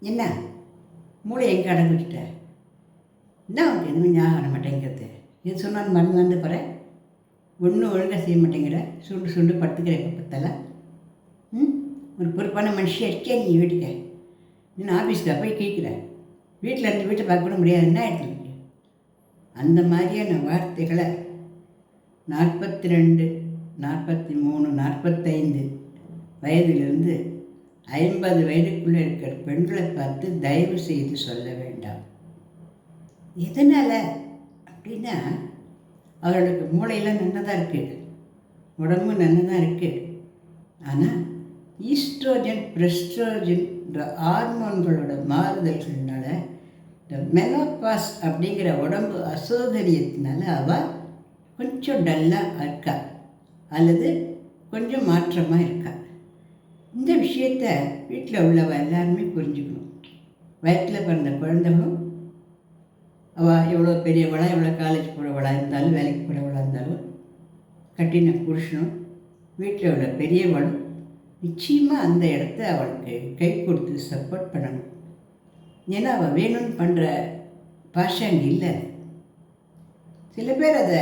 என்ன மூளை எங்கே அடங்கு வச்சுட்ட? என்ன உனக்கு எதுவுமே ஞாபகம் வர மாட்டேங்கிறது? எது சொன்னாலும் மறந்து வந்து போகிறேன். ஒன்றும் ஒழுங்காக செய்ய மாட்டேங்கிற, சுண்டு சுண்டு படுத்துக்கிற எப்போ பார்த்தால. ஒரு பொறுப்பான மனுஷியாக இருக்கே நீ வீட்டுக்கு. நீ ஆஃபீஸில் போய் கேட்குற, வீட்டில் இருந்து வீட்டை பார்க்க கூட முடியாது, என்ன எடுத்துருக்கு? அந்த மாதிரியான வார்த்தைகளை 42, 43, 45 வயதிலிருந்து 50 வயதுக்குள்ளே இருக்கிற பெண்களை பார்த்து தயவு செய்து சொல்ல வேண்டாம். எதனால் அப்படின்னா, அவர்களுக்கு மூளையெல்லாம் நன்னதாக இருக்குது, உடம்பு நன்னதாக இருக்குது. ஆனால் ஈஸ்ட்ரோஜன் ப்ரெஸ்ட்ரோஜன்ற ஹார்மோன்களோட மாறுதல்கள்னால, இந்த மெனோபாஸ் அப்படிங்கிற உடம்பு அசௌகரியத்தினால அவள் கொஞ்சம் டல்லாக இருக்கா அல்லது கொஞ்சம் மாற்றமாக இருக்கா. இந்த விஷயத்தை வீட்டில் உள்ளவ எல்லாருமே புரிஞ்சுக்கணும். வயிற்றில் பிறந்த குழந்தைகளும் அவள் எவ்வளோ பெரியவளாக எவ்வளோ காலேஜ் போகிறவளாக இருந்தாலும் வேலைக்கு போகிறவளாக இருந்தாலும் கட்டின புருஷனும் வீட்டில் உள்ள பெரியவளும் நிச்சயமாக அந்த இடத்த அவளுக்கு கை கொடுத்து சப்போர்ட் பண்ணணும். ஏன்னா அவள் வேணும்னு பண்ணுற பாஷை அங்கே இல்லை. சில பேர் அதை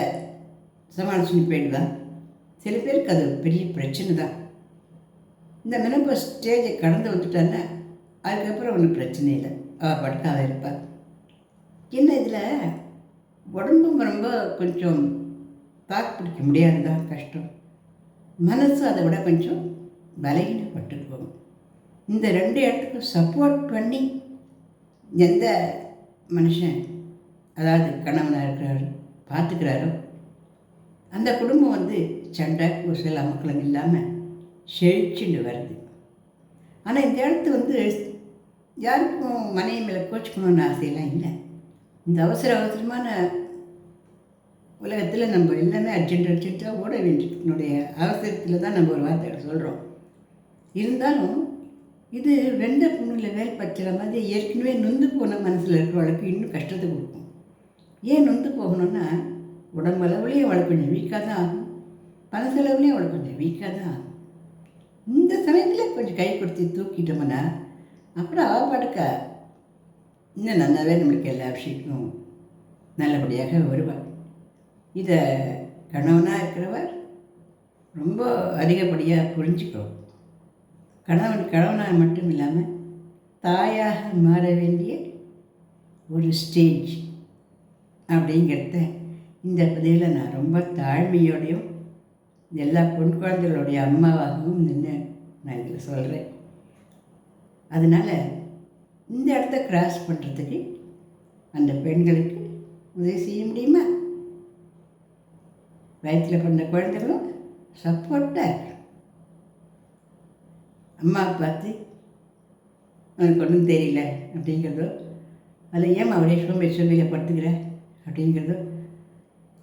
சமாளிச்சுன்னு போயிடுதான், சில பேருக்கு அது பெரிய பிரச்சனை தான். இந்த மெனோபாஸ் ஸ்டேஜை கடந்து வந்துட்டான்னா அதுக்கப்புறம் ஒன்றும் பிரச்சனை இல்லை, அவள் படுக்காத இருப்பாள். என்ன இதில் உடம்பும் ரொம்ப கொஞ்சம் தாக்கு பிடிக்க முடியாதுதான், கஷ்டம். மனசு அதை விட கொஞ்சம் பலகீனப்பட்டு போகும். இந்த 2 இடத்துக்கும் சப்போர்ட் பண்ணி எந்த மனுஷன், அதாவது கணவனாக இருக்கிறாரு, பார்த்துக்கிறாரோ அந்த குடும்பம் சண்டை பூசல் அமக்கலம் இல்லாமல் செழிச்சுட்டு வருது. ஆனால் இந்த இடத்து யாருக்கும் மனைவி மேலே கோச்சிக்கணும்னு ஆசையெல்லாம் இல்லை. இந்த அவசரமான உலகத்தில் நம்ம எல்லாமே அர்ஜென்ட்டாக ஓட வேண்டியனுடைய அவசரத்தில் தான் நம்ம ஒரு வார்த்தையை சொல்கிறோம். இருந்தாலும் இது வெந்த புண்ணில் வேல் பச்சுற மாதிரி ஏற்கனவே நொந்து போன மனசில் இருக்கிறவளுக்கு இன்னும் கஷ்டத்தை கொடுக்கும். ஏன் நொந்து போகணும்னா, உடம்பளவுலேயும் அவளுக்கு கொஞ்சம் வீக்காக தான் ஆகும், மனசளவுலேயும் அவளுக்கு கொஞ்சம் வீக்காக தான் ஆகும். இந்த சமயத்தில் கொஞ்சம் கை கொடுத்து தூக்கிட்டோம்னா அப்புறம் அவள் படுக்க இன்னும் நல்லாவே நம்மளுக்கு எல்லா விஷயத்துக்கும் நல்லபடியாக வருவாள். இதை கணவனாக இருக்கிறவர் ரொம்ப அதிகப்படியாக புரிஞ்சுக்கிறோம். கணவனாக மட்டும் இல்லாமல் தாயாக மாற வேண்டிய ஒரு ஸ்டேஜ் அப்படிங்கிறத இந்த பதிவில் நான் ரொம்ப தாழ்மையோடையும் எல்லா பொன் குழந்தைகளுடைய அம்மாவாகவும் நின்று நான் இதில் சொல்கிறேன். அதனால் இந்த இடத்த கிராஸ் பண்ணுறதுக்கு அந்த பெண்களுக்கு உதவி செய்ய முடியுமா? வயிற்றில் பிறந்த குழந்தைகளும் சப்போர்ட்டாக இருக்கு. அம்மா பார்த்து அவனுக்கு ஒன்றும் தெரியல அப்படிங்கிறதோ, அதில் ஏன் அவரே சோம்பேறியில் படுத்துக்கிற அப்படிங்கிறதோ,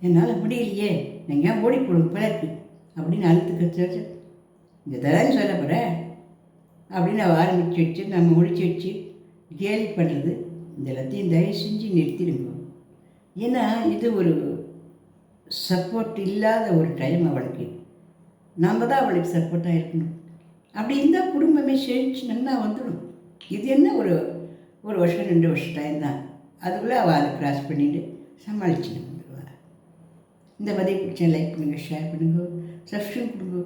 என்னால் முடியலையே, நீங்கள் ஏன் ஓடி போடும் போல இருக்கு அப்படின்னு அழுத்துக்க இந்த தரான்னு சொல்ல போகிற அப்படின்னு அவள் ஆரம்பித்து வச்சு நம்ம முடிச்சு வச்சு கேலி பண்ணுறது இந்த எல்லாத்தையும் தயவு செஞ்சு நிறுத்திடுங்க. ஏன்னா இது ஒரு சப்போர்ட் இல்லாத ஒரு டைம் அவளுக்கு. நாம் தான் அவளுக்கு சப்போர்ட்டாக இருக்கணும். அப்படி இருந்தால் குடும்பமே செழிச்சு நல்லா வந்துடும். இது என்ன ஒரு வருஷம் 2 வருஷம் டைம் தான், அதுக்குள்ளே அவள் அதை கிராஸ் பண்ணிவிட்டு சமாளிச்சுட்டு வந்துடுவாள். இந்த பதிவு பிடிச்சா லைக் பண்ணுங்கள், ஷேர் பண்ணுங்கள், சப்ஸ்கிரைப் கொடுங்க.